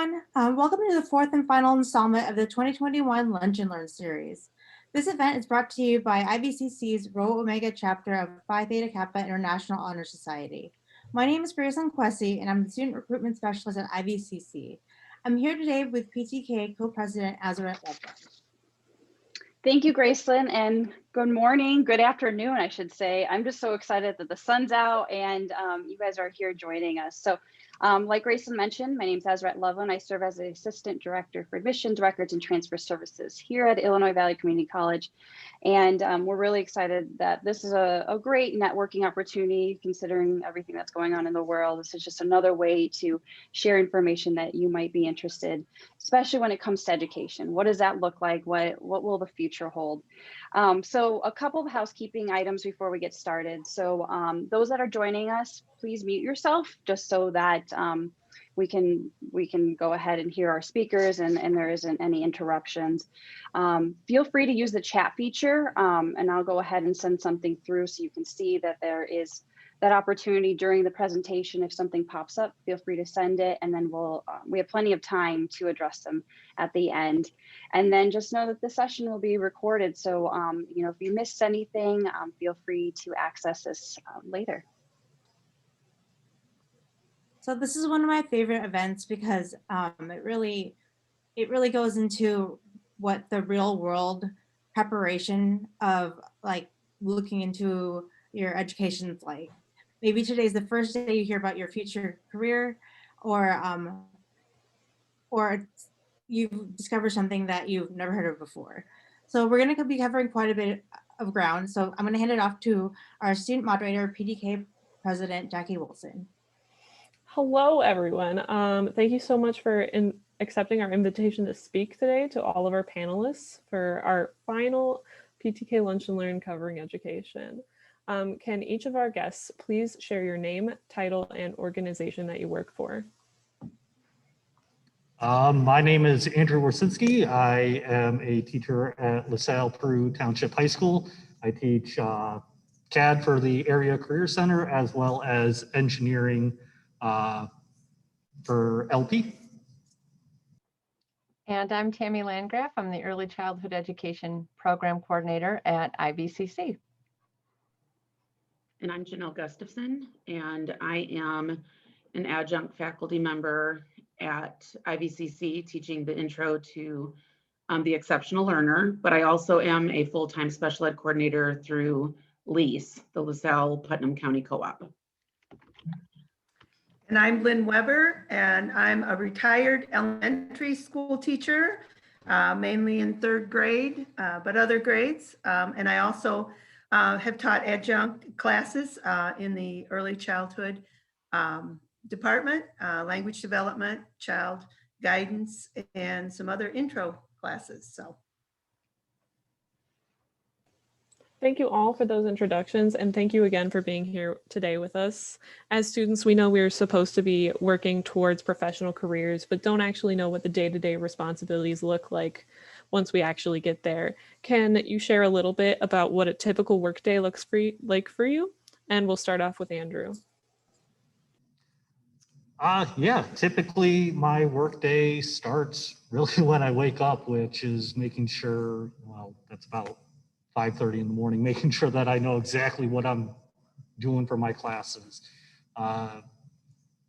everyone. Welcome to the fourth and final installment of the 2021 Lunch and Learn series. This event is brought to you by IVCC's Rho Omega chapter of Phi Theta Kappa International Honor Society. My name is Grace Kwesi, and I'm the Student Recruitment Specialist at IVCC. I'm here today with PTK Co-President Azeret Levin. Thank you, Gracelyn, and good morning, good afternoon, I should say. I'm just so excited that the sun's out and you guys are here joining us. So like Gracelyn mentioned, my name is Azeret Levin. I serve as the Assistant Director for Admissions, Records, and Transfer Services here at Illinois Valley Community College. And we're really excited that this is a great networking opportunity considering everything that's going on in the world. This is just another way to share information that you might be interested, especially when it comes to education. What does that look like? What will the future hold? So a couple of housekeeping items before we get started. So those that are joining us, please mute yourself just so that we can go ahead and hear our speakers and there isn't any interruptions. Feel free to use the chat feature and I'll go ahead and send something through so you can see that there is that opportunity during the presentation. If something pops up, feel free to send it, and then we have plenty of time to address them at the end. And then just know that the session will be recorded. So, if you missed anything, feel free to access this later. So this is one of my favorite events because it really goes into what the real world preparation of like looking into your education is like. Maybe today's the first day you hear about your future career, or you've discovered something that you've never heard of before. So we're going to be covering quite a bit of ground. So I'm going to hand it off to our student moderator, PTK President Jackie Wilson. Hello, everyone. Thank you so much for accepting our invitation to speak today to all of our panelists for our final PTK Lunch and Learn covering education. Can each of our guests please share your name, title, and organization that you work for? My name is Andrew Warsinski. I am a teacher at LaSalle Peru Township High School. I teach CAD for the Area Career Center as well as engineering for LP. And I'm Tammy Landgraf. I'm the Early Childhood Education Program Coordinator at IVCC. And I'm Janelle Gustafson, and I am an adjunct faculty member at IVCC teaching the intro to the exceptional learner, but I also am a full-time special ed coordinator through LEASE, the LaSalle Putnam County Co-op. And I'm Lynn Weber, and I'm a retired elementary school teacher, mainly in 3rd grade, but other grades. And I also have taught adjunct classes in the early childhood department, language development, child guidance, and some other intro classes. So. Thank you all for those introductions, and thank you again for being here today with us. As students, we know we're supposed to be working towards professional careers, but don't actually know what the day-to-day responsibilities look like once we actually get there. Can you share a little bit about what a typical workday looks like for you? And we'll start off with Andrew. Yeah, typically my workday starts really when I wake up, which is making sure, well, that's about 5:30 in the morning, making sure that I know exactly what I'm doing for my classes.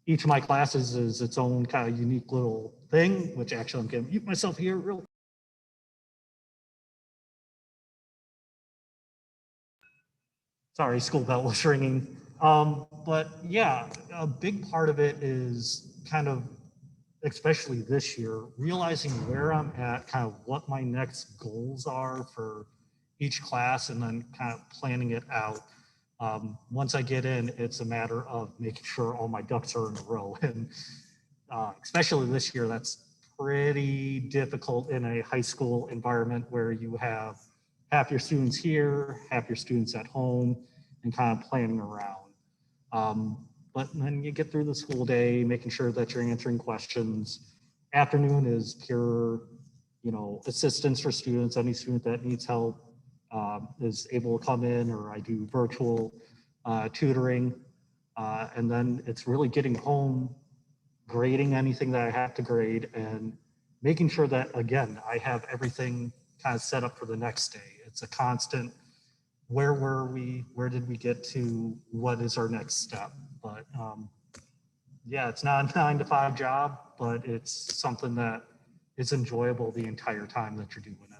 Each of my classes is its own kind of unique little thing, which actually I'm going to mute myself here real. Sorry, school bell was ringing. But yeah, a big part of it is kind of, especially this year, realizing where I'm at, kind of what my next goals are for each class, and then kind of planning it out. Once I get in, it's a matter of making sure all my ducks are in a row. And especially this year, that's pretty difficult in a high school environment where you have half your students here, half your students at home, and kind of planning around. But then you get through the school day, making sure that you're answering questions. Afternoon is pure, assistance for students. Any student that needs help is able to come in, or I do virtual tutoring. And then it's really getting home grading anything that I have to grade, and making sure that, again, I have everything kind of set up for the next day. It's a constant, where were we? Where did we get to? What is our next step? But yeah, it's not a 9-to-5 job, but it's something that is enjoyable the entire time that you're doing it.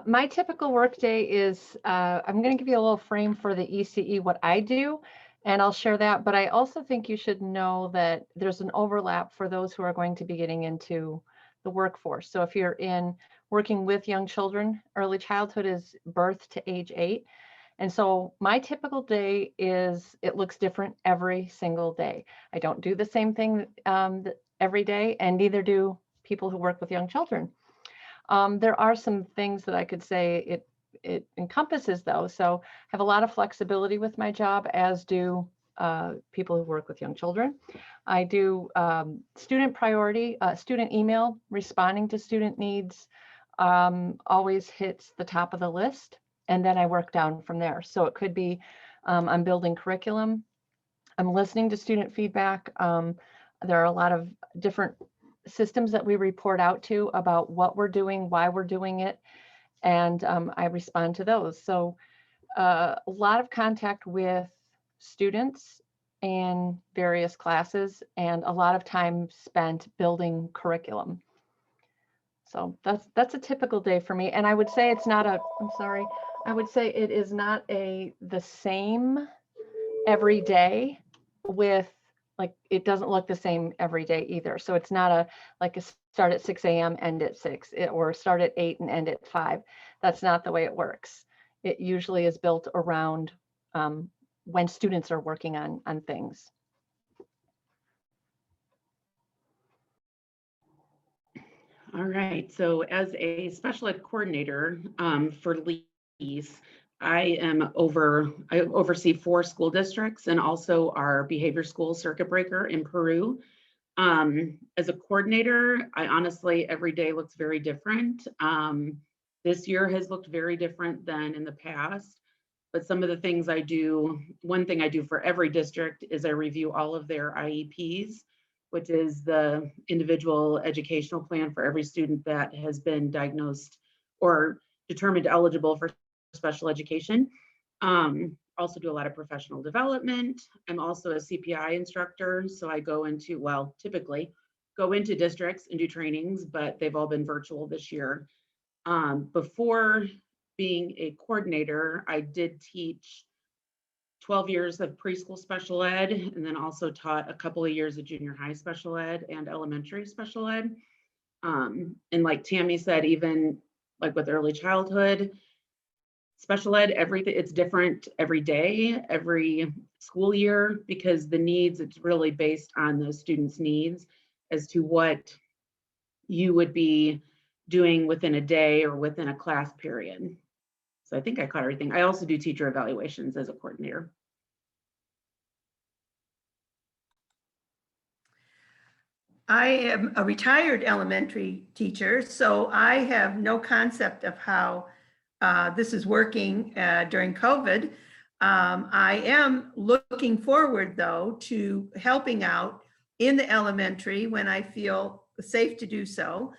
My typical workday is, I'm going to give you a little frame for the ECE, what I do, and I'll share that. But I also think you should know that there's an overlap for those who are going to be getting into the workforce. So if you're in working with young children, early childhood is birth to age 8. And so my typical day is, it looks different every single day. I don't do the same thing every day, and neither do people who work with young children. There are some things that I could say it encompasses though. So I have a lot of flexibility with my job, as do people who work with young children. I do student priority, student email, responding to student needs always hits the top of the list. And then I work down from there. So it could be I'm building curriculum, I'm listening to student feedback. There are a lot of different systems that we report out to about what we're doing, why we're doing it, and I respond to those. So a lot of contact with students in various classes, and a lot of time spent building curriculum. So that's a typical day for me. And I would say it's not a, I'm sorry, I would say it is not the same every day, with like, it doesn't look the same every day either. So it's not a start at 6 a.m. end at 6, or start at 8 and end at 5. That's not the way it works. It usually is built around when students are working on things. All right, so as a special ed coordinator for LEAS, I oversee 4 school districts and also our behavior school circuit breaker in Peru. As a coordinator, I honestly, every day looks very different. This year has looked very different than in the past, but some of the things I do, one thing I do for every district is I review all of their IEPs, which is the individual educational plan for every student that has been diagnosed or determined eligible for special education. Also do a lot of professional development. I'm also a CPI instructor, so I go into, well, typically go into districts and do trainings, but they've all been virtual this year. Before being a coordinator, I did teach 12 years of preschool special ed, and then also taught a couple of years of junior high special ed and elementary special ed. And like Tammy said, even like with early childhood special ed, everything, it's different every day, every school year, because the needs, it's really based on the students' needs as to what you would be doing within a day or within a class period. So I think I caught everything. I also do teacher evaluations as a coordinator. I am a retired elementary teacher, so I have no concept of how this is working during COVID. I am looking forward, though, to helping out in the elementary when I feel safe to do so,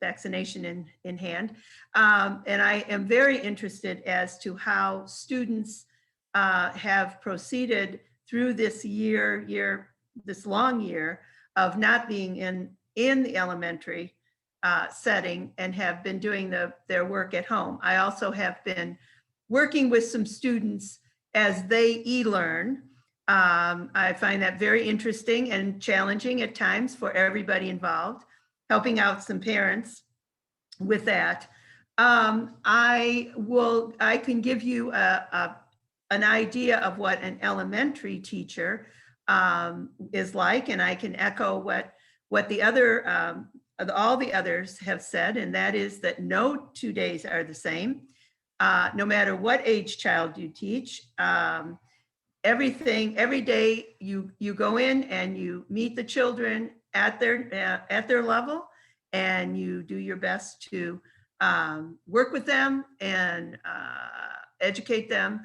vaccination in hand. And I am very interested as to how students have proceeded through this this long year of not being in the elementary setting and have been doing their work at home. I also have been working with some students as they e-learn. I find that very interesting and challenging at times for everybody involved, helping out some parents with that. I can give you an idea of what an elementary teacher is like, and I can echo what the other all the others have said, and that is that no 2 days are the same. No matter what age child you teach, every day you go in and you meet the children at their level, and you do your best to work with them and educate them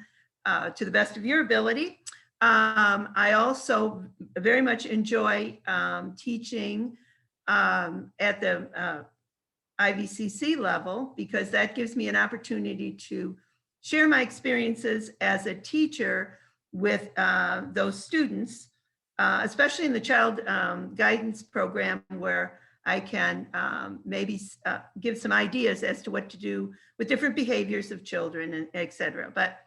to the best of your ability. I also very much enjoy teaching at the IVCC level, because that gives me an opportunity to share my experiences as a teacher with those students, especially in the child guidance program, where I can maybe give some ideas as to what to do with different behaviors of children, and et cetera. But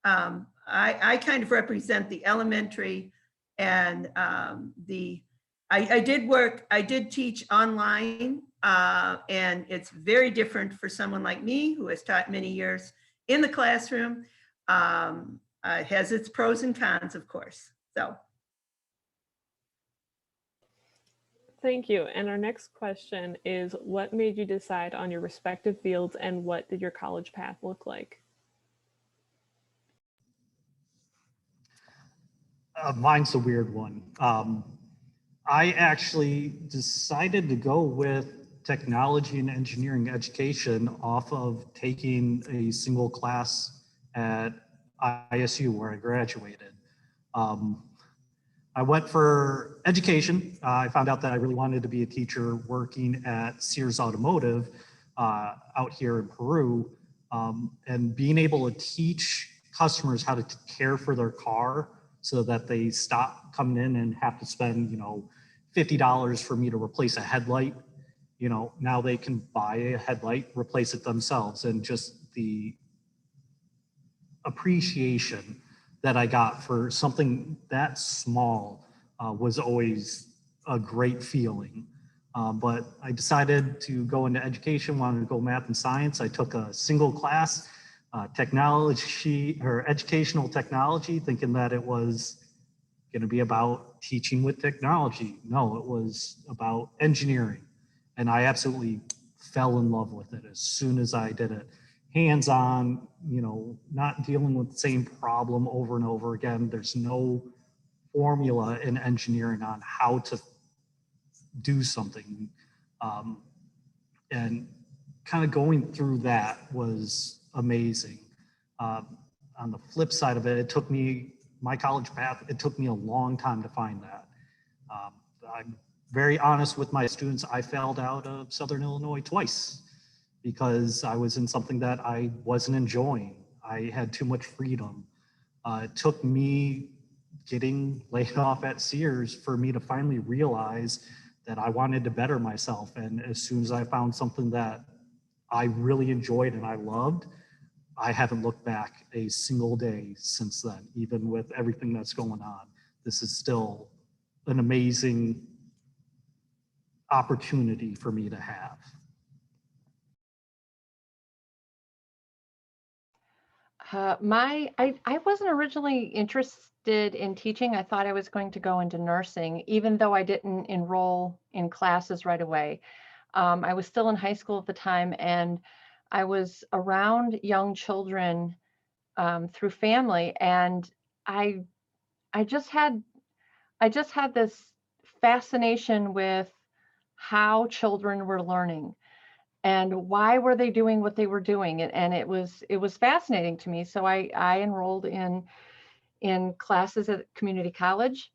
I kind of represent the elementary and I did teach online, and it's very different for someone like me who has taught many years in the classroom. It has its pros and cons, of course. So. Thank you. And our next question is, what made you decide on your respective fields, and what did your college path look like? Mine's a weird one. I actually decided to go with technology and engineering education off of taking a single class at ISU where I graduated. I went for education. I found out that I really wanted to be a teacher working at Sears Automotive out here in Peru, and being able to teach customers how to care for their car so that they stop coming in and have to spend, $50 for me to replace a headlight. Now they can buy a headlight, replace it themselves, and just the appreciation that I got for something that small was always a great feeling. But I decided to go into education, wanted to go math and science. I took a single class, technology or educational technology, thinking that it was going to be about teaching with technology. No, it was about engineering. And I absolutely fell in love with it as soon as I did it. Hands-on, not dealing with the same problem over and over again. There's no formula in engineering on how to do something. And kind of going through that was amazing. On the flip side of it, my college path, it took me a long time to find that. I'm very honest with my students. I failed out of Southern Illinois twice because I was in something that I wasn't enjoying. I had too much freedom. It took me getting laid off at Sears for me to finally realize that I wanted to better myself. And as soon as I found something that I really enjoyed and I loved, I haven't looked back a single day since then, even with everything that's going on. This is still an amazing opportunity for me to have. I wasn't originally interested in teaching. I thought I was going to go into nursing, even though I didn't enroll in classes right away. I was still in high school at the time, and I was around young children through family, and I just had this fascination with how children were learning and why were they doing what they were doing, and it was fascinating to me. So I enrolled in classes at community college.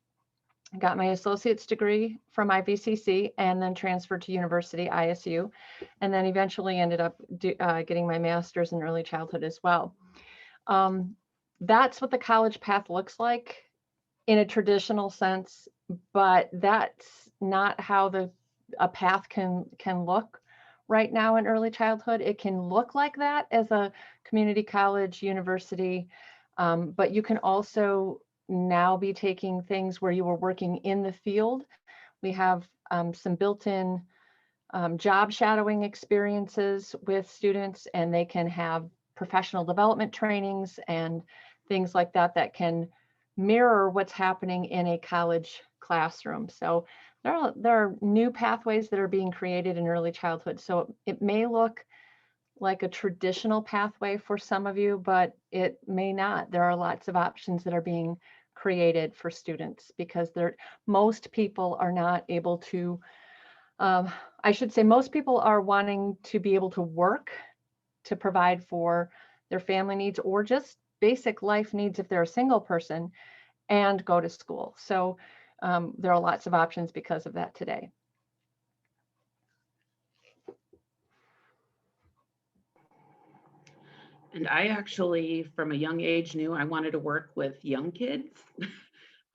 I got my associate's degree from IVCC and then transferred to University ISU, and then eventually ended up getting my master's in early childhood as well. That's what the college path looks like in a traditional sense, but that's not how a path can look right now in early childhood. It can look like that as a community college, university, but you can also now be taking things where you are working in the field. We have some built-in job shadowing experiences with students, and they can have professional development trainings and things like that that can mirror what's happening in a college classroom. So there are new pathways that are being created in early childhood. So it may look like a traditional pathway for some of you, but it may not. There are lots of options that are being created for students because most people are not able to, I should say most people are wanting to be able to work to provide for their family needs or just basic life needs if they're a single person. and go to school. So there are lots of options because of that today. And I actually, from a young age, knew I wanted to work with young kids.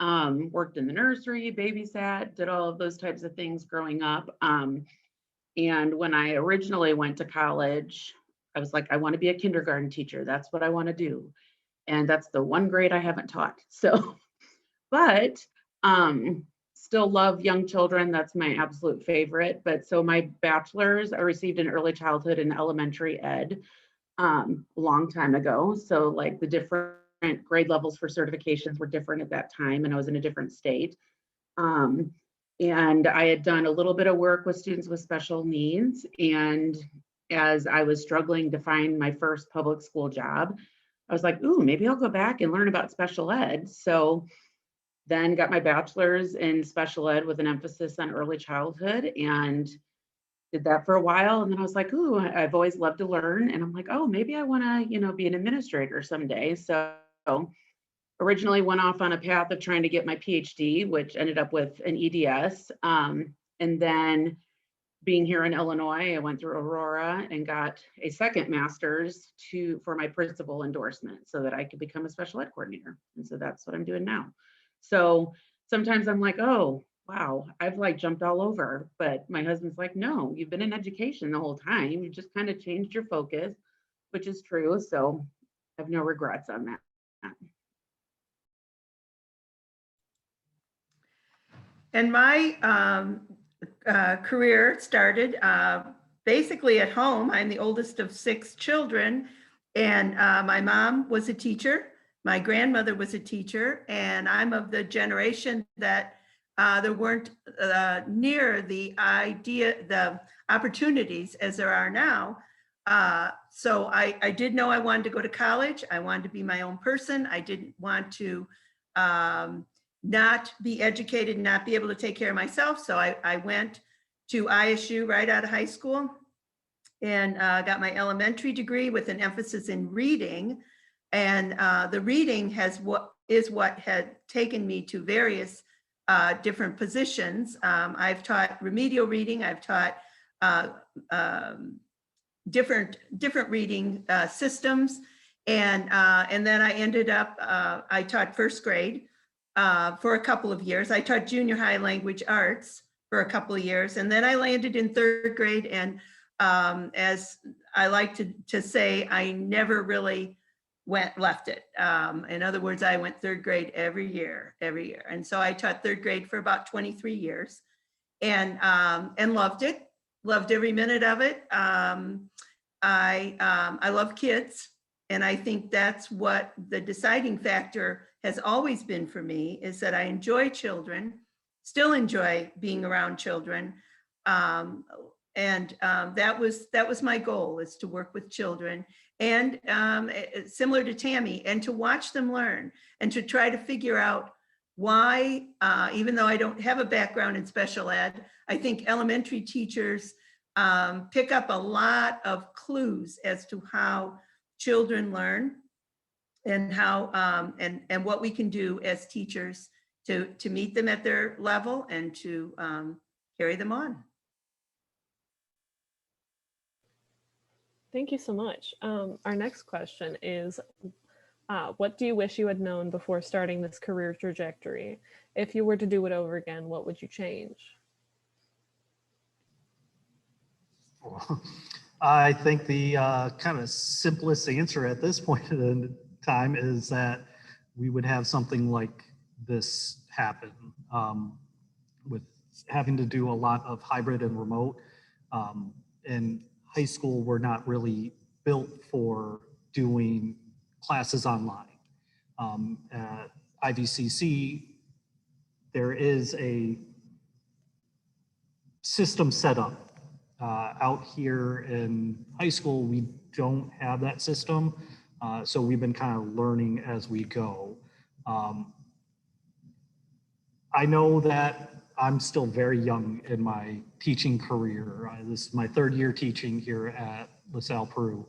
Worked in the nursery, babysat, did all of those types of things growing up. And when I originally went to college, I was like, I want to be a kindergarten teacher. That's what I want to do. And that's the one grade I haven't taught. So, but still love young children. That's my absolute favorite. But so my bachelor's, I received in early childhood and elementary ed a long time ago. So like the different grade levels for certifications were different at that time, and I was in a different state. And I had done a little bit of work with students with special needs. And as I was struggling to find my first public school job, I was like, ooh, maybe I'll go back and learn about special ed. So then got my bachelor's in special ed with an emphasis on early childhood, and did that for a while. And then I was like, ooh, I've always loved to learn. And I'm like, oh, maybe I want to, be an administrator someday. So originally went off on a path of trying to get my PhD, which ended up with an EDS. And then being here in Illinois, I went through Aurora and got a second master's for my principal endorsement so that I could become a special ed coordinator. And so that's what I'm doing now. So sometimes I'm like, oh, wow, I've like jumped all over. But my husband's like, no, you've been in education the whole time. You just kind of changed your focus, which is true. So I have no regrets on that. And my career started basically at home. I'm the oldest of 6 children, and my mom was a teacher. My grandmother was a teacher, and I'm of the generation that there weren't near the opportunities as there are now. So I did know I wanted to go to college. I wanted to be my own person. I didn't want to not be educated, not be able to take care of myself. So I went to ISU right out of high school and got my elementary degree with an emphasis in reading. And the reading is what had taken me to various different positions. I've taught remedial reading. I've taught different reading systems. And then I ended up, I taught first grade for a couple of years. I taught junior high language arts for a couple of years. And then I landed in third grade. And as I like to say, I never really left it. In other words, I went third grade every year. And so I taught third grade for about 23 years and loved it, loved every minute of it. I love kids. And I think that's what the deciding factor has always been for me, is that I enjoy children, still enjoy being around children. That was my goal, is to work with children and similar to Tammy, and to watch them learn and to try to figure out why, even though I don't have a background in special ed, I think elementary teachers pick up a lot of clues as to how children learn and how and what we can do as teachers to meet them at their level and to carry them on. Thank you so much. Our next question is, what do you wish you had known before starting this career trajectory? If you were to do it over again, what would you change? I think the kind of simplest answer at this point in time is that we would have something like this happen, with having to do a lot of hybrid and remote. In high school, we're not really built for doing classes online. At IVCC, there is a system set up. Out here in high school, we don't have that system. So we've been kind of learning as we go. I know that I'm still very young in my teaching career. This is my 3rd year teaching here at LaSalle Peru.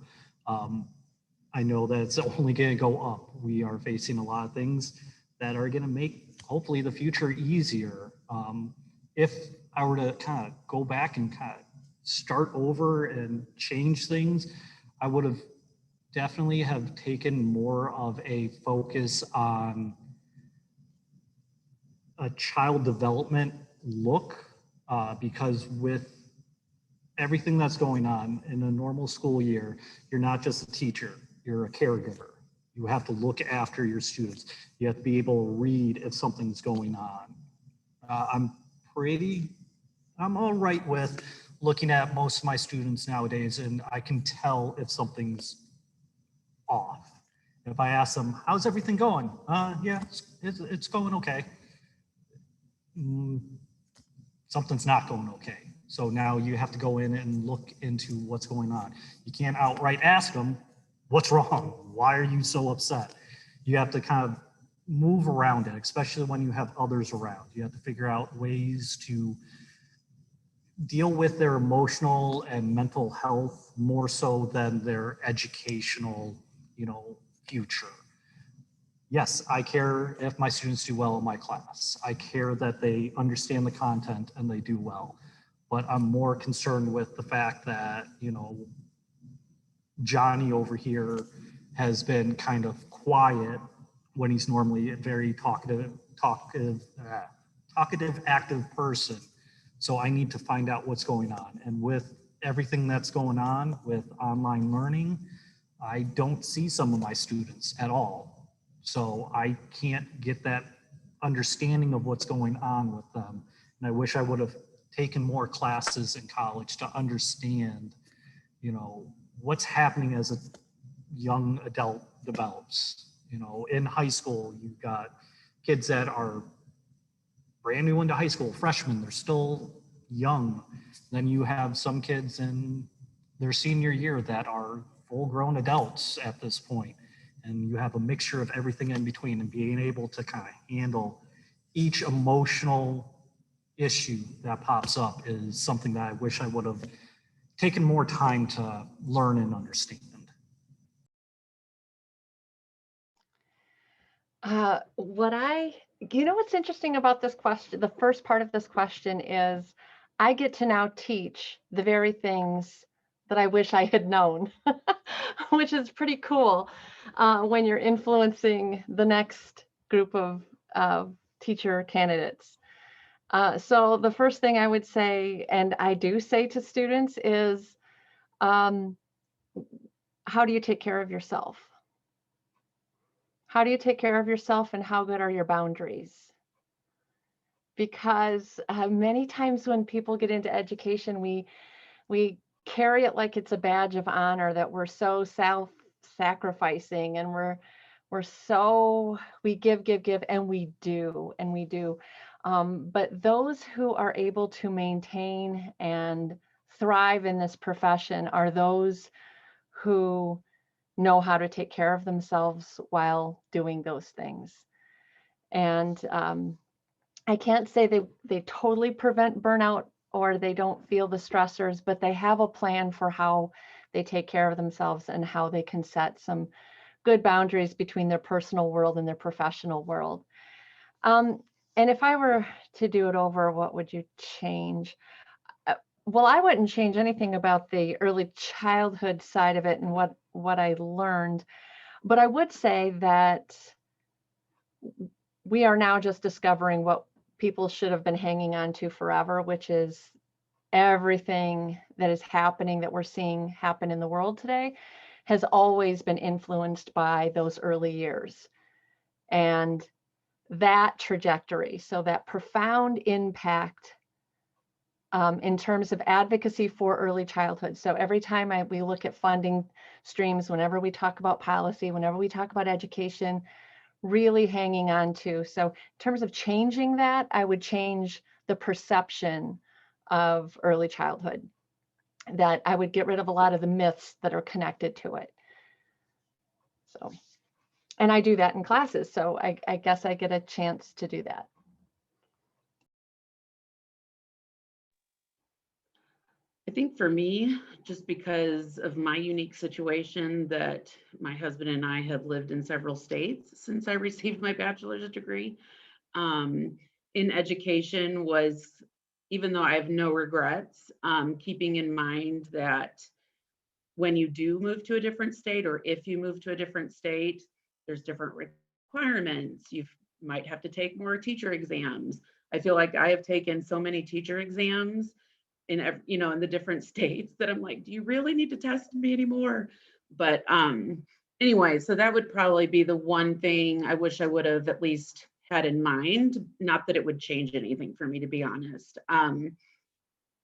I know that it's only going to go up. We are facing a lot of things that are going to make hopefully the future easier. If I were to kind of go back and kind of start over and change things, I would have definitely have taken more of a focus on a child development look, because with everything that's going on in a normal school year, you're not just a teacher, you're a caregiver. You have to look after your students. You have to be able to read if something's going on. I'm all right with looking at most of my students nowadays, and I can tell if something's off. If I ask them, how's everything going? Yeah, it's going okay. Something's not going okay. So now you have to go in and look into what's going on. You can't outright ask them, what's wrong? Why are you so upset? You have to kind of move around it, especially when you have others around. You have to figure out ways to deal with their emotional and mental health more so than their educational, future. Yes, I care if my students do well in my class. I care that they understand the content and they do well. But I'm more concerned with the fact that, Johnny over here has been kind of quiet when he's normally a very talkative, active person. So I need to find out what's going on. And with everything that's going on with online learning, I don't see some of my students at all. So I can't get that understanding of what's going on with them. And I wish I would have taken more classes in college to understand, what's happening as a young adult develops. In high school, you've got kids that are brand new into high school, freshmen, they're still young. Then you have some kids in their senior year that are full-grown adults at this point. And you have a mixture of everything in between, and being able to kind of handle each emotional issue that pops up is something that I wish I would have taken more time to learn and understand. What's interesting about this question, the first part of this question is, I get to now teach the very things that I wish I had known, which is pretty cool when you're influencing the next group of teacher candidates. So the first thing I would say, and I do say to students, is how do you take care of yourself? How do you take care of yourself, and how good are your boundaries? Because many times when people get into education, we carry it like it's a badge of honor that we're so self-sacrificing, and we give, and we do. But those who are able to maintain and thrive in this profession are those who know how to take care of themselves while doing those things. And I can't say they totally prevent burnout or they don't feel the stressors, but they have a plan for how they take care of themselves and how they can set some good boundaries between their personal world and their professional world. And if I were to do it over, what would you change? Well, I wouldn't change anything about the early childhood side of it and what I learned, but I would say that we are now just discovering what people should have been hanging on to forever, which is everything that is happening, that we're seeing happen in the world today, has always been influenced by those early years. And that trajectory, so that profound impact in terms of advocacy for early childhood. So every time we look at funding streams, whenever we talk about policy, whenever we talk about education, really hanging on to. So in terms of changing that, I would change the perception of early childhood, that I would get rid of a lot of the myths that are connected to it. So, and I do that in classes. So I guess I get a chance to do that. think for me, just because of my unique situation that my husband and I have lived in several states since I received my bachelor's degree, in education was, even though I have no regrets, keeping in mind that when you do move to a different state, or if you move to a different state, there's different requirements. You might have to take more teacher exams. I feel like I have taken so many teacher exams in in the different states that I'm like, do you really need to test me anymore? But anyway, so that would probably be the one thing I wish I would have at least had in mind. Not that it would change anything for me, to be honest.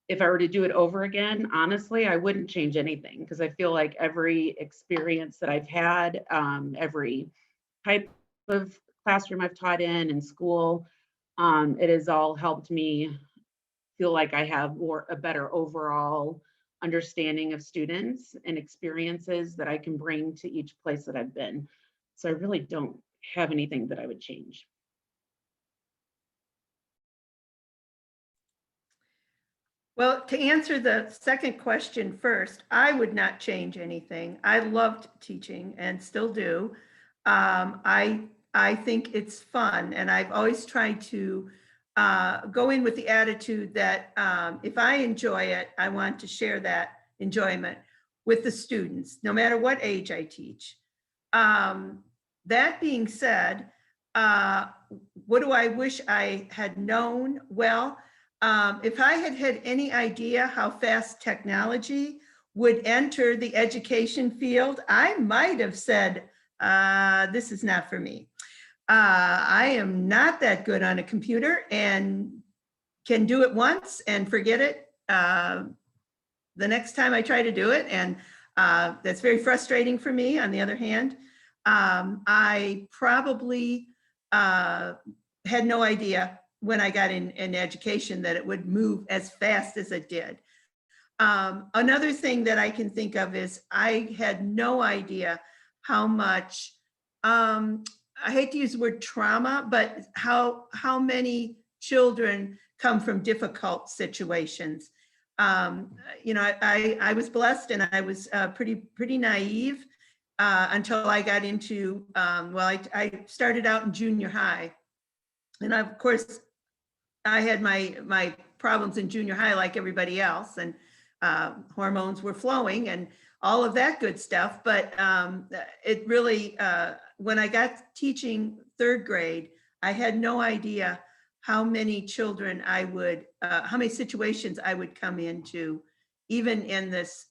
If I were to do it over again, honestly, I wouldn't change anything, because I feel like every experience that I've had, every type of classroom I've taught in school, it has all helped me feel like I have a better overall understanding of students and experiences that I can bring to each place that I've been. So I really don't have anything that I would change. Well, to answer the second question first, I would not change anything. I loved teaching and still do. I think it's fun, and I've always tried to go in with the attitude that if I enjoy it, I want to share that enjoyment with the students, no matter what age I teach. That being said, what do I wish I had known? Well, if I had had any idea how fast technology would enter the education field, I might have said, this is not for me. I am not that good on a computer and can do it once and forget it the next time I try to do it. And that's very frustrating for me. On the other hand, I probably had no idea when I got in education that it would move as fast as it did. Another thing that I can think of is I had no idea how much, I hate to use the word trauma, but how many children come from difficult situations. I was blessed, and I was pretty naive until I got into, I started out in junior high. And of course, I had my problems in junior high like everybody else, and hormones were flowing and all of that good stuff. But it really, when I got teaching third grade, I had no idea how many children I would, how many situations I would come into, even in this,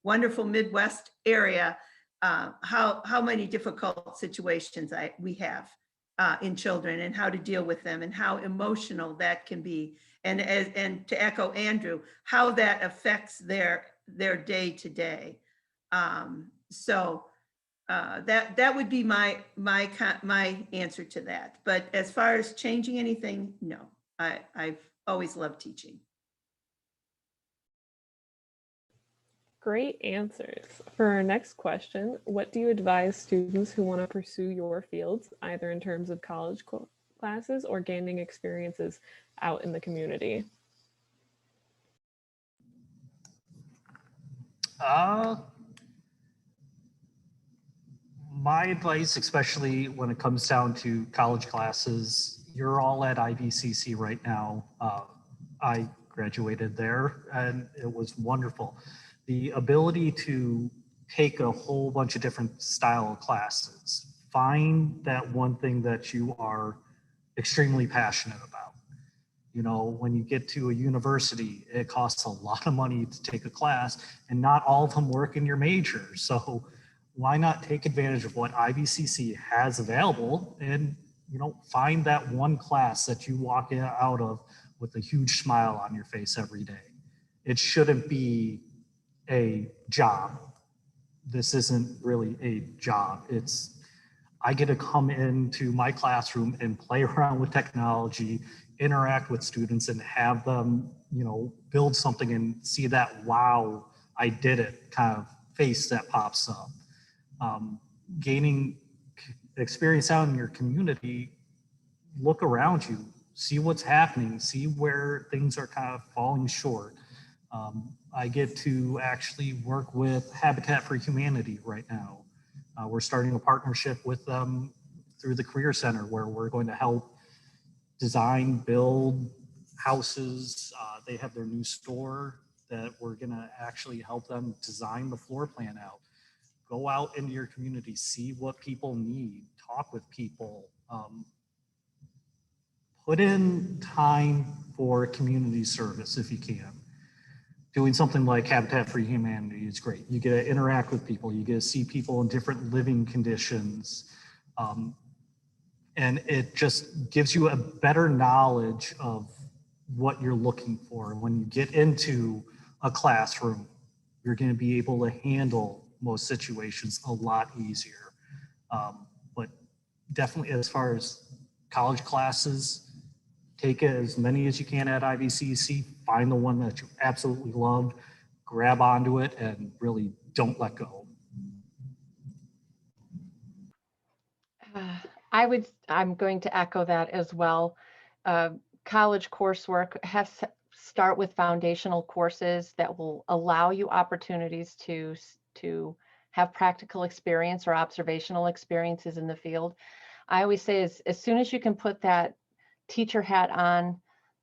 wonderful Midwest area, how many difficult situations we have in children, and how to deal with them, and how emotional that can be. And to echo Andrew, how that affects their day to day. So that would be my answer to that. But as far as changing anything, no, I've always loved teaching. Great answers. For our next question, what do you advise students who want to pursue your fields, either in terms of college classes or gaining experiences out in the community? My advice, especially when it comes down to college classes, you're all at IVCC right now. I graduated there, and it was wonderful. The ability to take a whole bunch of different style of classes, find that one thing that you are extremely passionate about. When you get to a university, it costs a lot of money to take a class, and not all of them work in your major. So why not take advantage of what IVCC has available and, find that one class that you walk out of with a huge smile on your face every day. It shouldn't be a job. This isn't really a job. I get to come into my classroom and play around with technology, interact with students, and have them, build something and see that, wow, I did it kind of face that pops up. Gaining experience out in your community, look around you, see what's happening, see where things are kind of falling short. I get to actually work with Habitat for Humanity right now. We're starting a partnership with them through the Career Center where we're going to help design, build houses. They have their new store that we're going to actually help them design the floor plan out. Go out into your community, see what people need, talk with people. Put in time for community service if you can. Doing something like Habitat for Humanity is great. You get to interact with people, you get to see people in different living conditions. And it just gives you a better knowledge of what you're looking for. When you get into a classroom, you're going to be able to handle most situations a lot easier. But definitely as far as college classes, take as many as you can at IVCC, find the one that you absolutely love, grab onto it, and really don't let go. I'm going to echo that as well. College coursework has to start with foundational courses that will allow you opportunities to have practical experience or observational experiences in the field. I always say as soon as you can put that teacher hat on,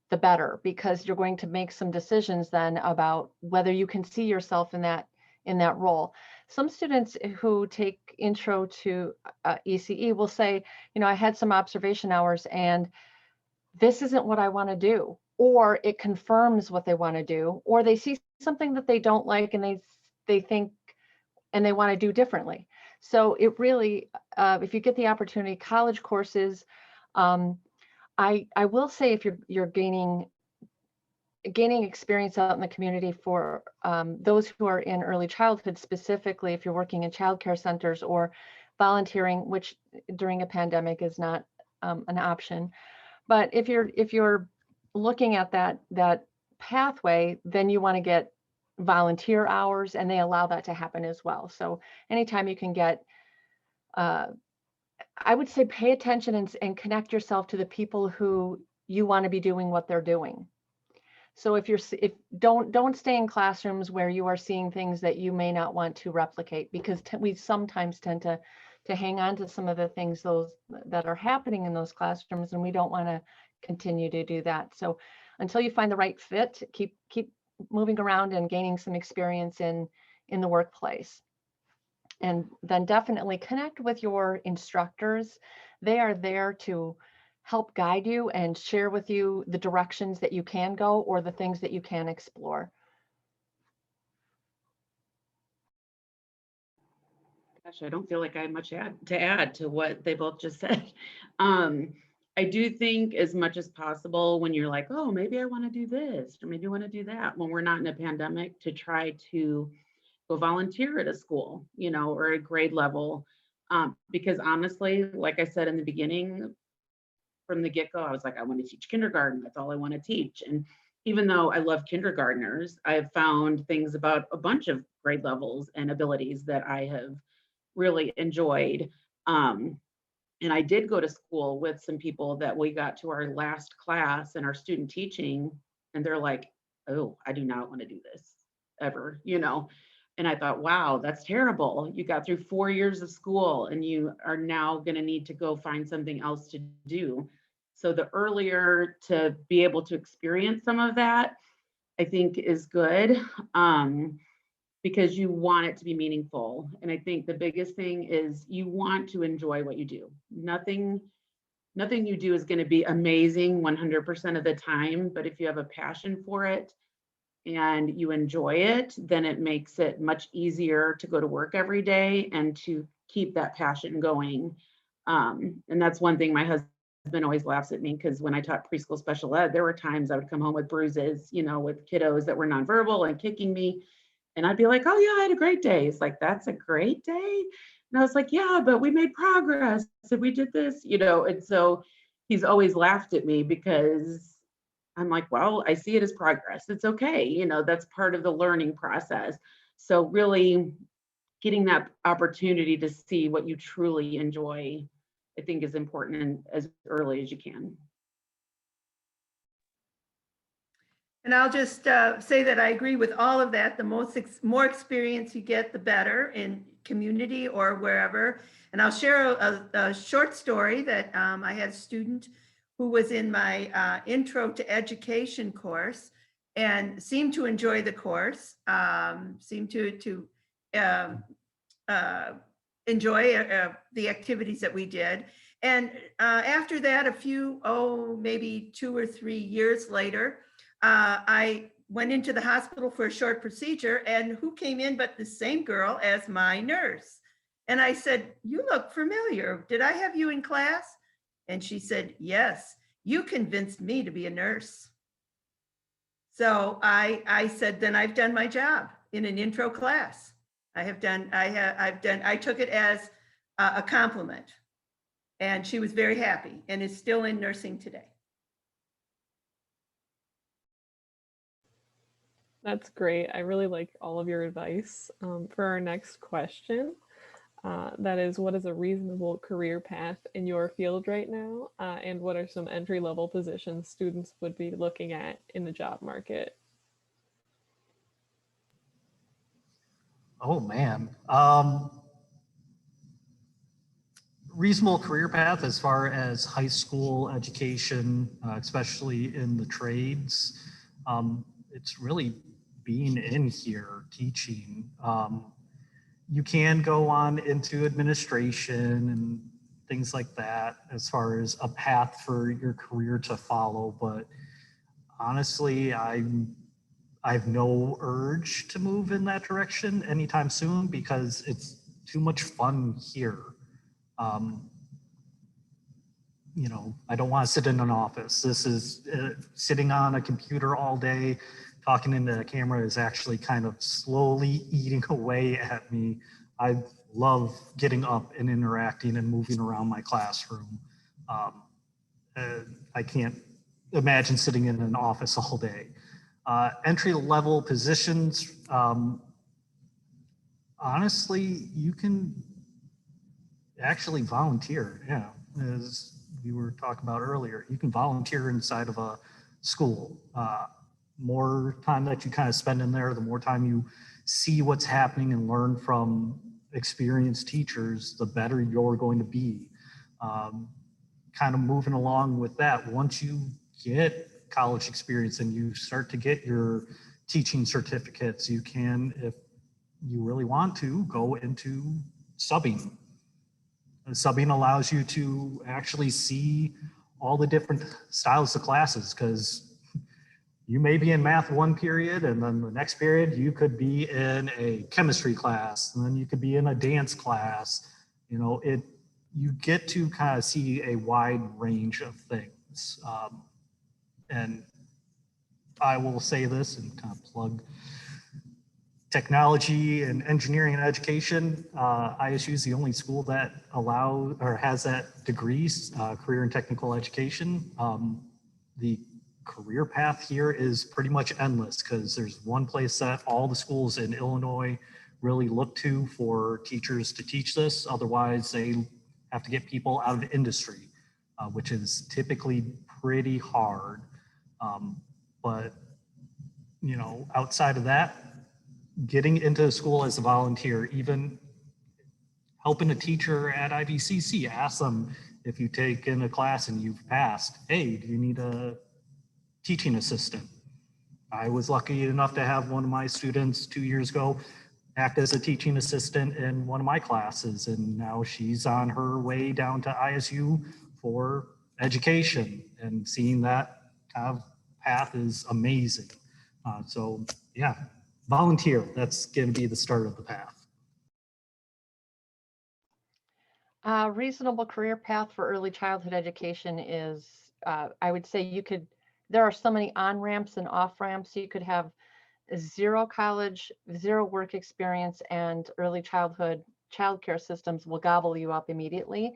the better, because you're going to make some decisions then about whether you can see yourself in that role. Some students who take intro to ECE will say, you know, I had some observation hours and this isn't what I want to do, or it confirms what they want to do, or they see something that they don't like and they think and they want to do differently. So it really, if you get the opportunity, college courses, I will say if you're gaining experience out in the community for those who are in early childhood, specifically if you're working in childcare centers or volunteering, which during a pandemic is not an option. But if you're looking at that pathway, then you want to get volunteer hours, and they allow that to happen as well. So anytime you can get, I would say, pay attention and connect yourself to the people who you want to be doing what they're doing. So if don't stay in classrooms where you are seeing things that you may not want to replicate, because we sometimes tend to hang on to some of the things that are happening in those classrooms, and we don't want to continue to do that. So until you find the right fit, keep moving around and gaining some experience in the workplace. And then definitely connect with your instructors. They are there to help guide you and share with you the directions that you can go or the things that you can explore. Gosh, I don't feel like I have much to add to what they both just said. I do think as much as possible when you're like, oh, maybe I want to do this, or maybe I want to do that, when we're not in a pandemic, to try to go volunteer at a school, you know, or a grade level. Because honestly, like I said in the beginning, from the get-go, I was like, I want to teach kindergarten. That's all I want to teach. And even though I love kindergartners, I've found things about a bunch of grade levels and abilities that I have really enjoyed. And I did go to school with some people that we got to our last class in our student teaching, and they're like, oh, I do not want to do this ever, you know. And I thought, wow, that's terrible. You got through 4 years of school and you are now going to need to go find something else to do. So the earlier to be able to experience some of that, I think is good, because you want it to be meaningful. And I think the biggest thing is you want to enjoy what you do. Nothing you do is going to be amazing 100% of the time, but if you have a passion for it and you enjoy it, then it makes it much easier to go to work every day and to keep that passion going. And that's one thing my husband always laughs at me, because when I taught preschool special ed, there were times I would come home with bruises, you know, with kiddos that were nonverbal and kicking me. And I'd be like, oh yeah, I had a great day. It's like, that's a great day. And I was like, yeah, but we made progress and we did this, you know. And so he's always laughed at me, because I'm like, well, I see it as progress. It's okay. You know, that's part of the learning process. So really getting that opportunity to see what you truly enjoy, I think, is important, and as early as you can. And I'll just say that I agree with all of that. The more experience you get, the better in community or wherever. And I'll share a short story that I had a student who was in my Intro to Education course and seemed to enjoy the course, seemed to enjoy the activities that we did. And after that, a few, maybe 2 or 3 years later, I went into the hospital for a short procedure, and who came in but the same girl as my nurse. And I said, "You look familiar. Did I have you in class?" And she said, "Yes, you convinced me to be a nurse." So I said, then I've done my job in an intro class. I took it as a compliment. And she was very happy and is still in nursing today. That's great. I really like all of your advice. For our next question, that is, what is a reasonable career path in your field right now? And what are some entry-level positions students would be looking at in the job market? Oh, man. Reasonable career path as far as high school education, especially in the trades. It's really being in here teaching. You can go on into administration and things like that as far as a path for your career to follow. But honestly, I have no urge to move in that direction anytime soon because it's too much fun here. You know, I don't want to sit in an office. This is sitting on a computer all day, talking into the camera is actually kind of slowly eating away at me. I love getting up and interacting and moving around my classroom. I can't imagine sitting in an office all day. Entry-level positions, honestly, you can actually volunteer, yeah. As we were talking about earlier, you can volunteer inside of a school. More time that you kind of spend in there, the more time you see what's happening and learn from experienced teachers, the better you're going to be. Kind of moving along with that, once you get college experience and you start to get your teaching certificates, you can, if you really want to, go into subbing. Subbing allows you to actually see all the different styles of classes, because you may be in math one period and then the next period you could be in a chemistry class, and then you could be in a dance class. You know, you get to kind of see a wide range of things. And I will say this and kind of plug technology and engineering and education. ISU is the only school that allows or has that degree, career and technical education. The career path here is pretty much endless because there's one place that all the schools in Illinois really look to for teachers to teach this. Otherwise, they have to get people out of industry, which is typically pretty hard. But, you know, outside of that, getting into school as a volunteer, even helping a teacher at IVCC, ask them if you take in a class and you've passed, hey, do you need a teaching assistant? I was lucky enough to have one of my students 2 years ago act as a teaching assistant in one of my classes, and now she's on her way down to ISU for education, and seeing that kind of path is amazing. So yeah, volunteer, that's going to be the start of the path. Reasonable career path for early childhood education is, I would say there are so many on-ramps and off-ramps. You could have zero college, zero work experience, and early childhood childcare systems will gobble you up immediately.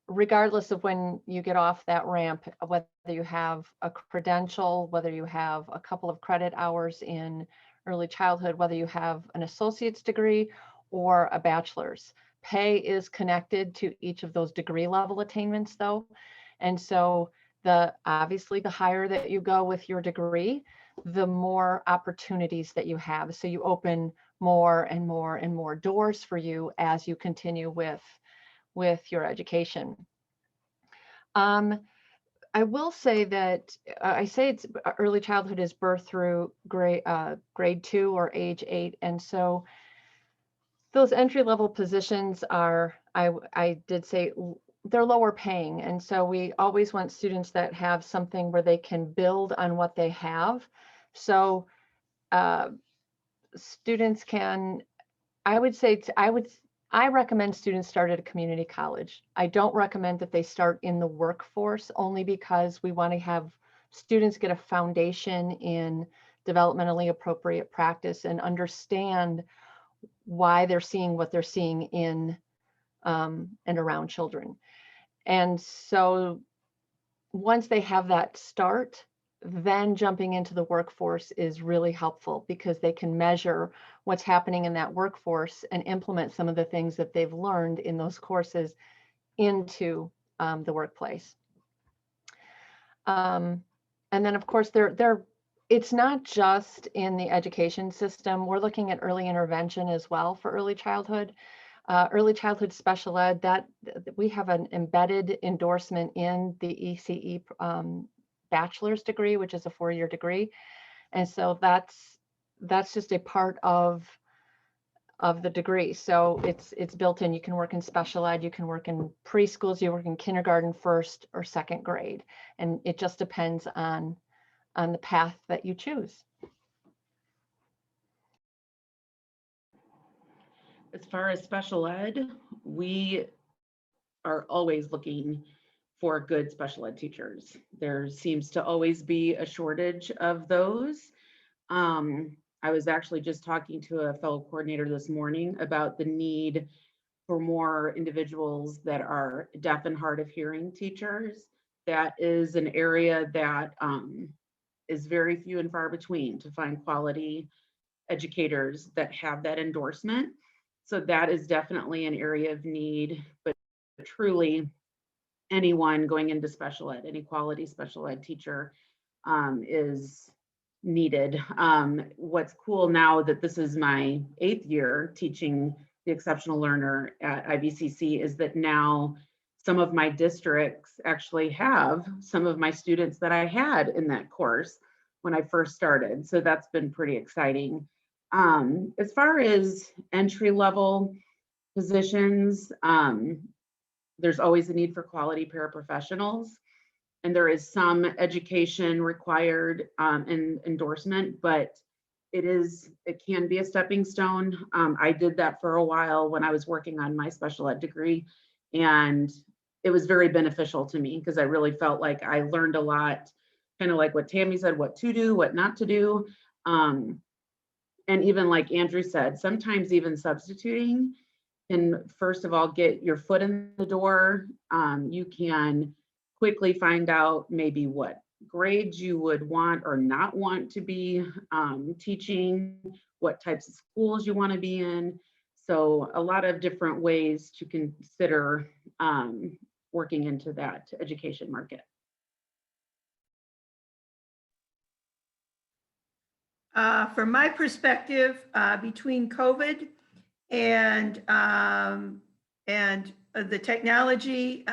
Regardless of when you get off that ramp, whether you have a credential, whether you have a couple of credit hours in early childhood, whether you have an associate's degree or a bachelor's. Pay is connected to each of those degree level attainments though. And so obviously the higher that you go with your degree, the more opportunities that you have. So you open more and more and more doors for you as you continue with your education. I will say that I say it's early childhood is birth through grade 2 or age 8. And so those entry level positions are, I did say, they're lower paying. And so we always want students that have something where they can build on what they have. So students can, I would say, I recommend students start at a community college. I don't recommend that they start in the workforce, only because we want to have students get a foundation in developmentally appropriate practice and understand why they're seeing what they're seeing in and around children. And so once they have that start, then jumping into the workforce is really helpful, because they can measure what's happening in that workforce and implement some of the things that they've learned in those courses into the workplace. And then, of course, it's not just in the education system. We're looking at early intervention as well for early childhood. Early childhood special ed, that we have an embedded endorsement in the ECE bachelor's degree, which is a 4-year degree. And so that's just a part of the degree. So it's built in. You can work in special ed, you can work in preschools, you work in kindergarten, 1st or 2nd grade. And it just depends on the path that you choose. As far as special ed, we are always looking for good special ed teachers. There seems to always be a shortage of those. I was actually just talking to a fellow coordinator this morning about the need for more individuals that are deaf and hard of hearing teachers. That is an area that is very few and far between to find quality educators that have that endorsement. So that is definitely an area of need, but truly anyone going into special ed, any quality special ed teacher is needed. What's cool now that this is my 8th year teaching the exceptional learner at IVCC is that now some of my districts actually have some of my students that I had in that course when I first started. So that's been pretty exciting. As far as entry level positions, there's always a need for quality paraprofessionals, and there is some education required and endorsement, but it can be a stepping stone. I did that for a while when I was working on my special ed degree, and it was very beneficial to me because I really felt like I learned a lot, kind of like what Tammy said, what to do, what not to do. And even like Andrew said, sometimes even substituting can, first of all, get your foot in the door. You can quickly find out maybe what grades you would want or not want to be teaching, what types of schools you want to be in. So a lot of different ways to consider working into that education market. From my perspective, between COVID and the technology,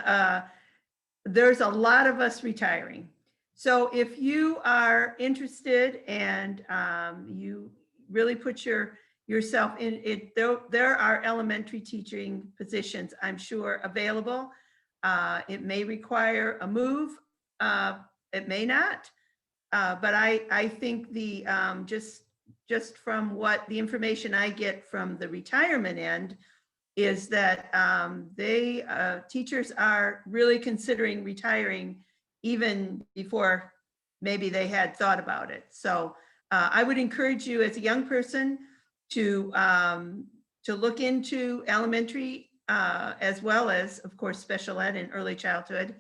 there's a lot of us retiring. So if you are interested and you really put yourself in it, there are elementary teaching positions, I'm sure, available. It may require a move. It may not. But I think the just from what the information I get from the retirement end is that teachers are really considering retiring even before maybe they had thought about it. So I would encourage you as a young person to look into elementary as well as, of course, special ed and early childhood.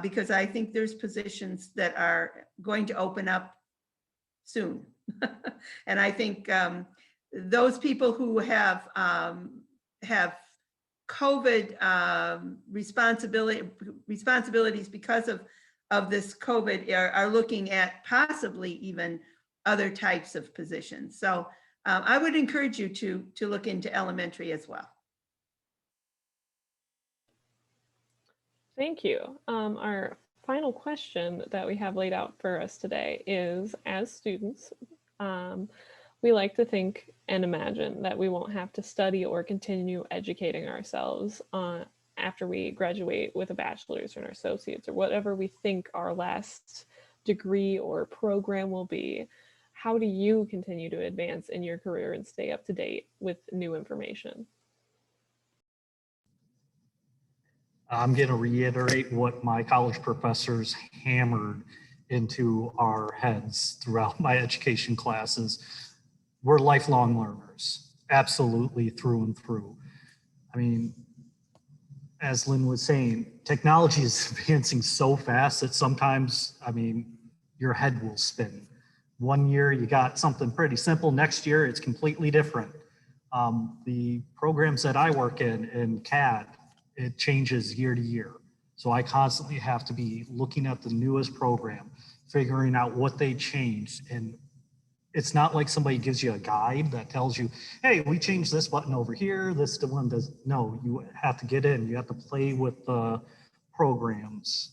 Because I think there's positions that are going to open up soon. And I think those people who have COVID responsibilities because of this COVID are looking at possibly even other types of positions. So I would encourage you to look into elementary as well. Thank you. Our final question that we have laid out for us today is, as students, we like to think and imagine that we won't have to study or continue educating ourselves after we graduate with a bachelor's or an associate's or whatever we think our last degree or program will be. How do you continue to advance in your career and stay up to date with new information? I'm going to reiterate what my college professors hammered into our heads throughout my education classes. We're lifelong learners, absolutely through and through. I mean, as Lynn was saying, technology is advancing so fast that sometimes, I mean, your head will spin. One year you got something pretty simple, next year it's completely different. The programs that I work in CAD, it changes year to year. So I constantly have to be looking at the newest program, figuring out what they changed. And it's not like somebody gives you a guide that tells you, hey, we changed this button over here, this the one does. No, you have to get in, you have to play with the programs.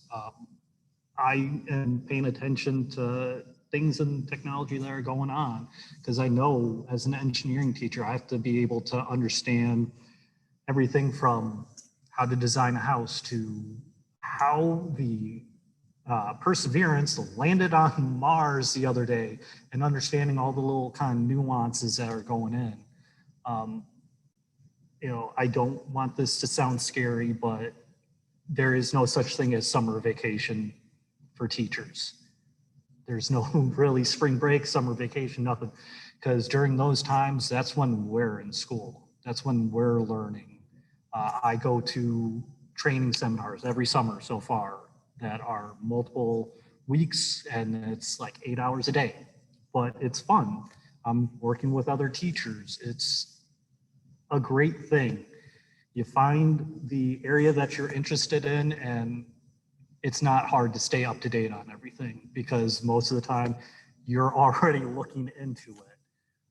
I am paying attention to things in technology that are going on, because I know as an engineering teacher, I have to be able to understand everything from how to design a house to how the Perseverance landed on Mars the other day, and understanding all the little kind of nuances that are going in. You know, I don't want this to sound scary, but there is no such thing as summer vacation for teachers. There's no really spring break, summer vacation, nothing. Because during those times, that's when we're in school. That's when we're learning. I go to training seminars every summer so far that are multiple weeks, and it's like 8 hours a day, but it's fun. I'm working with other teachers. It's a great thing. You find the area that you're interested in, and it's not hard to stay up to date on everything, because most of the time you're already looking into it.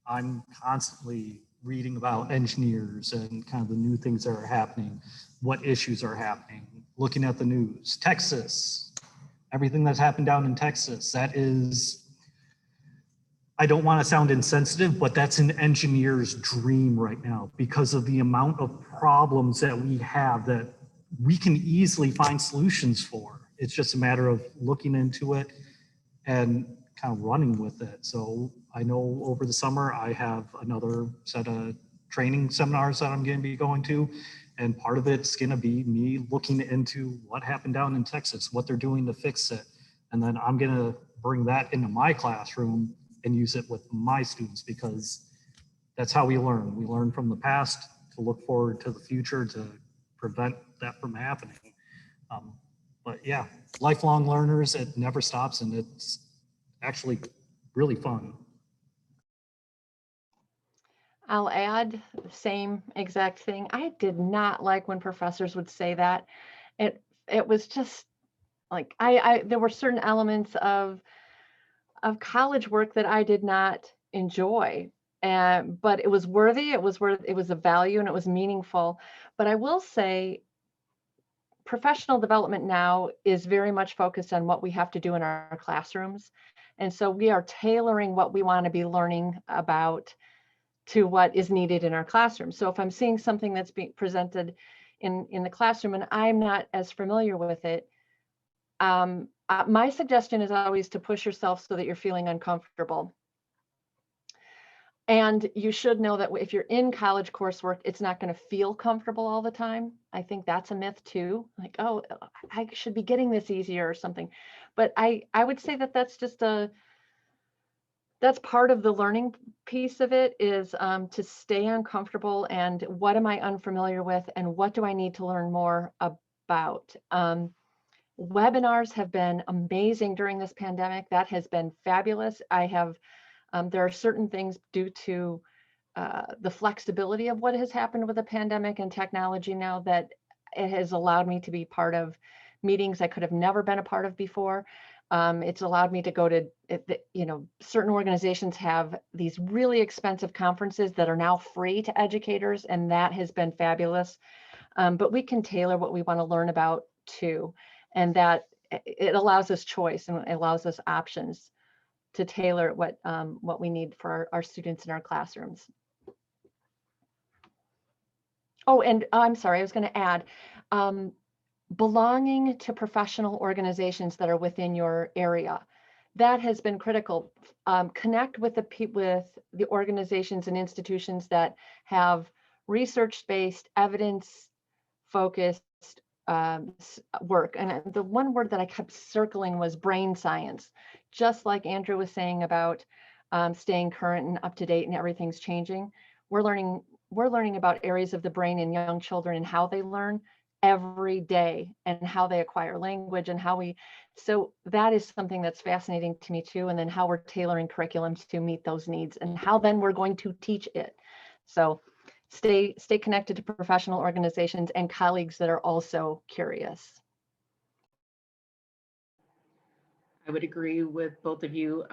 I'm constantly reading about engineers and kind of the new things that are happening, what issues are happening, looking at the news. Texas, everything that's happened down in Texas, that is, I don't want to sound insensitive, but that's an engineer's dream right now, because of the amount of problems that we have that we can easily find solutions for. It's just a matter of looking into it and kind of running with it. So I know over the summer, I have another set of training seminars that I'm going to be going to. And part of it's going to be me looking into what happened down in Texas, what they're doing to fix it. And then I'm going to bring that into my classroom and use it with my students, because that's how we learn. We learn from the past to look forward to the future to prevent that from happening. But yeah, lifelong learners, it never stops, and it's actually really fun. I'll add the same exact thing. I did not like when professors would say that. It was just like there were certain elements of college work that I did not enjoy. But it was worthy, it was a value, and it was meaningful. But I will say, professional development now is very much focused on what we have to do in our classrooms. And so we are tailoring what we want to be learning about to what is needed in our classroom. So if I'm seeing something that's being presented in the classroom and I'm not as familiar with it, my suggestion is always to push yourself so that you're feeling uncomfortable. And you should know that if you're in college coursework, it's not going to feel comfortable all the time. I think that's a myth too. Like, oh, I should be getting this easier or something. But I would say that that's just that's part of the learning piece of it, is to stay uncomfortable and what am I unfamiliar with and what do I need to learn more about. Webinars have been amazing during this pandemic. That has been fabulous. I have, there are certain things due to the flexibility of what has happened with the pandemic and technology now, that it has allowed me to be part of meetings I could have never been a part of before. It's allowed me to go to, certain organizations have these really expensive conferences that are now free to educators, and that has been fabulous. But we can tailor what we want to learn about too, and that it allows us choice and it allows us options to tailor what we need for our students in our classrooms. Oh, and I'm sorry, I was going to add, belonging to professional organizations that are within your area. That has been critical. Connect with the organizations and institutions that have research-based, evidence-focused work. And the one word that I kept circling was brain science. Just like Andrew was saying about staying current and up to date and everything's changing, we're learning about areas of the brain in young children and how they learn every day and how they acquire language and so that is something that's fascinating to me too. And then how we're tailoring curriculums to meet those needs and how then we're going to teach it. So stay connected to professional organizations and colleagues that are also curious. I would agree with both of you.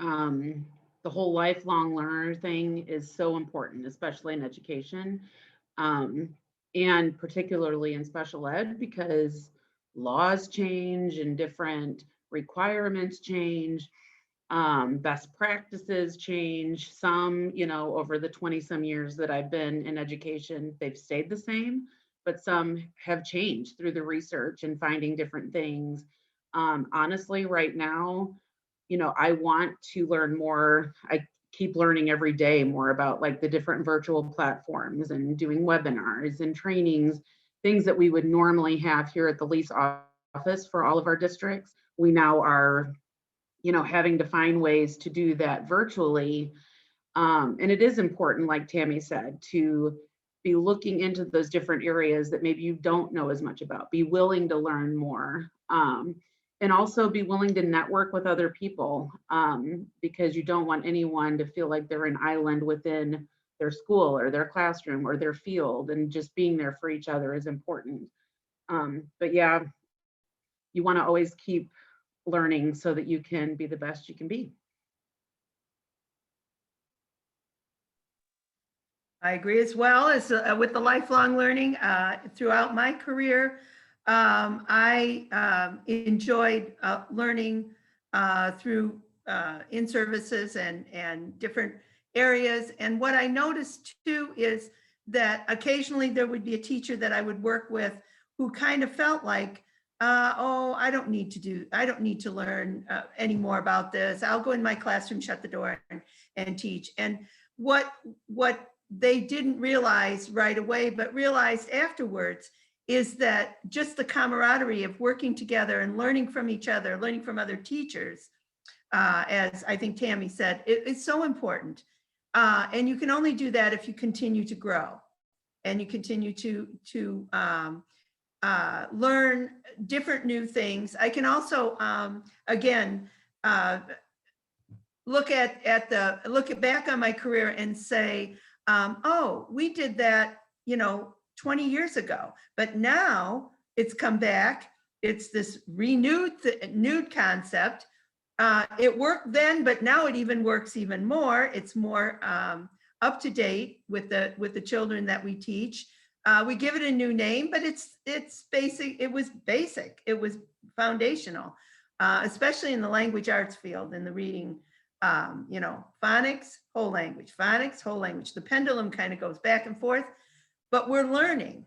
The whole lifelong learner thing is so important, especially in education, and particularly in special ed, because laws change and different requirements change, best practices change. Some, over the 20 some years that I've been in education, they've stayed the same, but some have changed through the research and finding different things. Honestly, right now, I want to learn more. I keep learning every day more about like the different virtual platforms and doing webinars and trainings, things that we would normally have here at the lease office for all of our districts. We now are, having to find ways to do that virtually. And it is important, like Tammy said, to be looking into those different areas that maybe you don't know as much about, be willing to learn more. And also be willing to network with other people, because you don't want anyone to feel like they're an island within their school or their classroom or their field, and just being there for each other is important. But yeah, you want to always keep learning so that you can be the best you can be. I agree as well as with the lifelong learning throughout my career. I enjoyed learning through in-services and different areas. And what I noticed too is that occasionally there would be a teacher that I would work with who kind of felt like, oh, I don't need to learn any more about this. I'll go in my classroom, shut the door and teach. And what they didn't realize right away, but realized afterwards, is that just the camaraderie of working together and learning from each other, learning from other teachers, as I think Tammy said, it's so important. And you can only do that if you continue to grow and you continue to learn different new things. I can also, again, look back on my career and say, oh, we did that, 20 years ago, but now it's come back. It's this renewed concept. It worked then, but now it even works even more. It's more up to date with the children that we teach. We give it a new name, but it's basic. It was basic. It was foundational, especially in the language arts field and the reading. Phonics, whole language, phonics, whole language. The pendulum kind of goes back and forth, but we're learning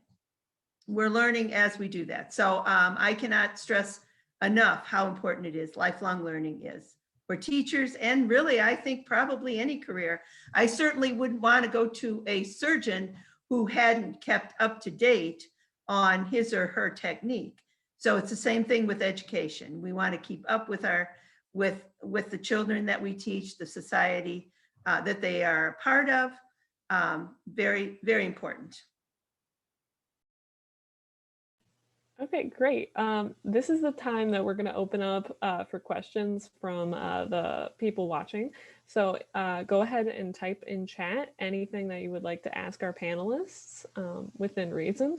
as we do that. So I cannot stress enough how important it is. Lifelong learning is for teachers, and really, I think probably any career. I certainly wouldn't want to go to a surgeon who hadn't kept up to date on his or her technique. So it's the same thing with education. We want to keep up with with the children that we teach, the society that they are a part of. Very, very important. Okay, great. This is the time that we're going to open up for questions from the people watching. So go ahead and type in chat anything that you would like to ask our panelists within reason.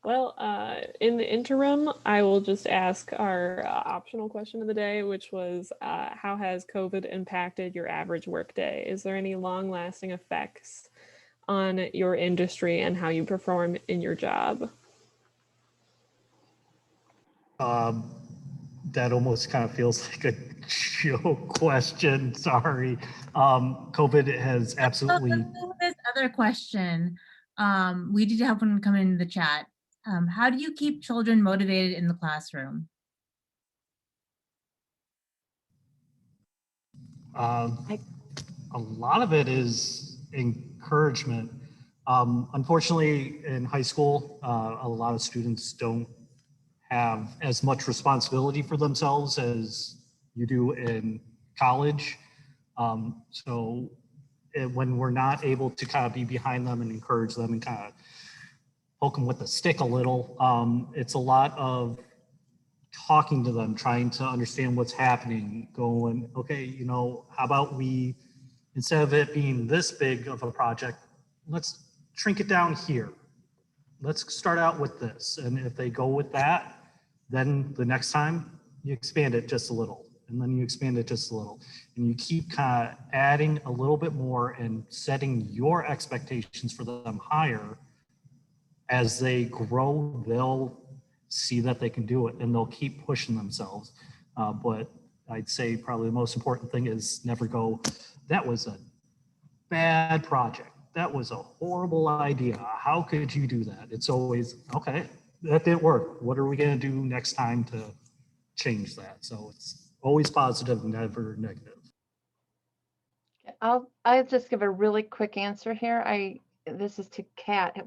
Well, in the interim, I will just ask our optional question of the day, which was, how has COVID impacted your average workday? Is there any long-lasting effects on your industry and how you perform in your job? That almost kind of feels like a joke question. Sorry. COVID has absolutely. Let's go with this other question. We did have one come in the chat. How do you keep children motivated in the classroom? A lot of it is encouragement. Unfortunately, in high school, a lot of students don't have as much responsibility for themselves as you do in college. So when we're not able to kind of be behind them and encourage them and kind of poke them with the stick a little, it's a lot of talking to them, trying to understand what's happening, going, okay, you know, how about we, instead of it being this big of a project, let's shrink it down here. Let's start out with this. And if they go with that, then the next time you expand it just a little, and then you expand it just a little, and you keep kind of adding a little bit more and setting your expectations for them higher. As they grow, they'll see that they can do it and they'll keep pushing themselves. But I'd say probably the most important thing is never go, that was a bad project. That was a horrible idea. How could you do that? It's always, okay, that didn't work. What are we going to do next time to change that? So it's always positive, never negative. I'll just give a really quick answer here. This is to Kat.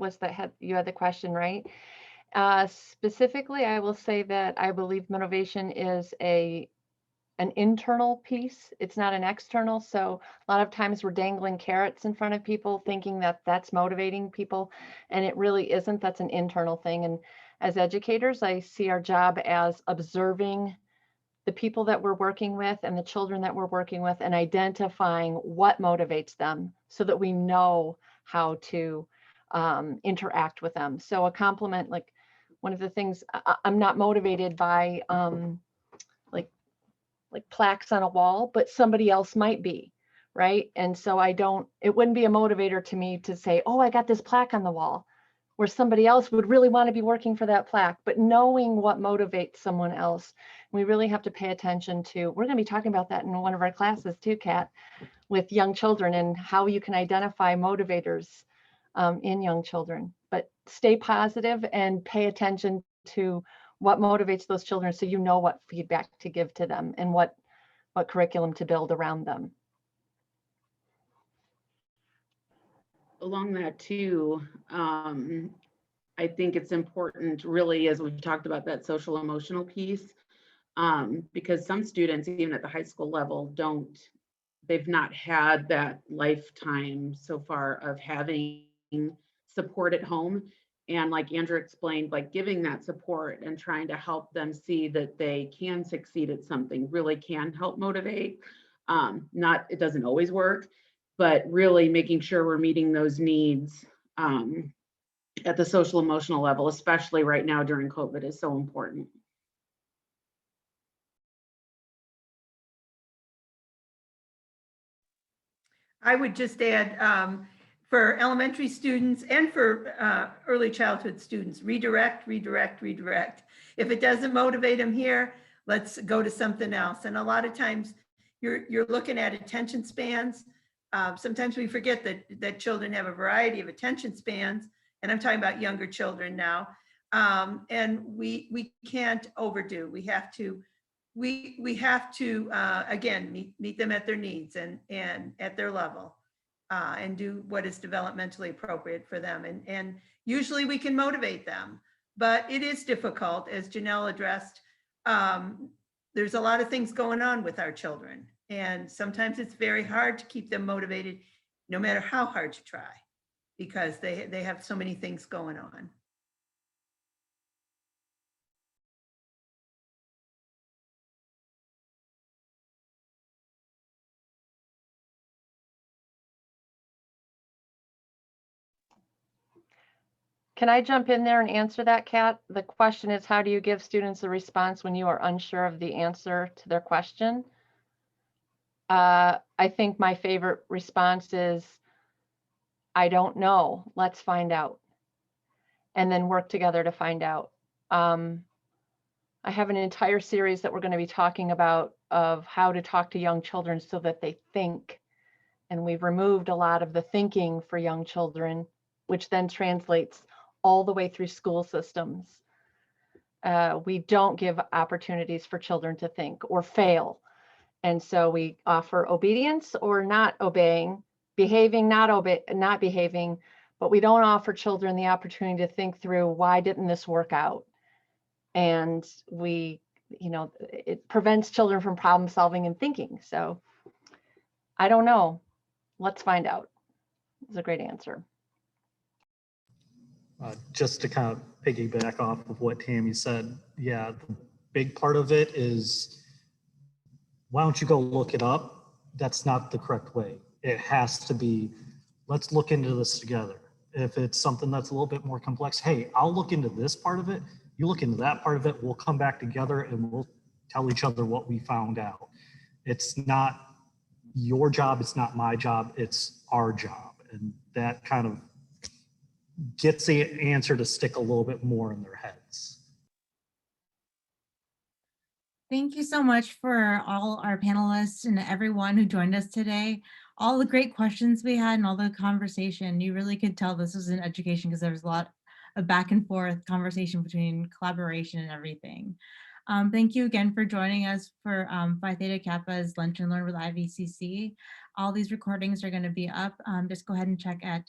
You had the question, right? Specifically, I will say that I believe motivation is an internal piece. It's not an external. So a lot of times we're dangling carrots in front of people thinking that that's motivating people, and it really isn't. That's an internal thing. And as educators, I see our job as observing the people that we're working with and the children that we're working with and identifying what motivates them so that we know how to interact with them. So a compliment, like one of the things, I'm not motivated by like plaques on a wall, but somebody else might be, right? And so it wouldn't be a motivator to me to say, oh, I got this plaque on the wall, where somebody else would really want to be working for that plaque. But knowing what motivates someone else, we really have to pay attention to. We're going to be talking about that in one of our classes too, Kat, with young children and how you can identify motivators in young children. But stay positive and pay attention to what motivates those children so you know what feedback to give to them and what curriculum to build around them. Along that too, I think it's important really, as we've talked about, that social emotional piece, because some students, even at the high school level, they've not had that lifetime so far of having support at home. And like Andrew explained, like giving that support and trying to help them see that they can succeed at something really can help motivate. It doesn't always work, but really making sure we're meeting those needs at the social emotional level, especially right now during COVID, is so important. I would just add, for elementary students and for early childhood students, redirect, redirect, redirect. If it doesn't motivate them here, let's go to something else. And a lot of times you're looking at attention spans Sometimes we forget that children have a variety of attention spans, and I'm talking about younger children now. And we can't overdo. We have to again meet them at their needs and at their level, and do what is developmentally appropriate for them. And usually we can motivate them, but it is difficult, as Janelle addressed. There's a lot of things going on with our children, and sometimes it's very hard to keep them motivated, no matter how hard you try, because they have so many things going on. Can I jump in there and answer that, Kat? The question is, how do you give students a response when you are unsure of the answer to their question? I think my favorite response is, I don't know, let's find out. And then work together to find out. I have an entire series that we're going to be talking about of how to talk to young children so that they think. And we've removed a lot of the thinking for young children, which then translates all the way through school systems. We don't give opportunities for children to think or fail. And so we offer obedience or not obeying, behaving, not behaving, but we don't offer children the opportunity to think through, why didn't this work out? And it prevents children from problem solving and thinking. So I don't know. Let's find out. It's a great answer. Just to kind of piggyback off of what Tammy said, yeah, the big part of it is, why don't you go look it up? That's not the correct way. It has to be, let's look into this together. If it's something that's a little bit more complex, hey, I'll look into this part of it, you look into that part of it, we'll come back together and we'll tell each other what we found out. It's not your job, it's not my job, it's our job. And that kind of gets the answer to stick a little bit more in their heads. Thank you so much for all our panelists and everyone who joined us today. All the great questions we had and all the conversation. You really could tell this was an education because there was a lot of back and forth conversation between collaboration and everything. Thank you again for joining us for Phi Theta Kappa's Lunch and Learn with IVCC. All these recordings are going to be up. Just go ahead and check at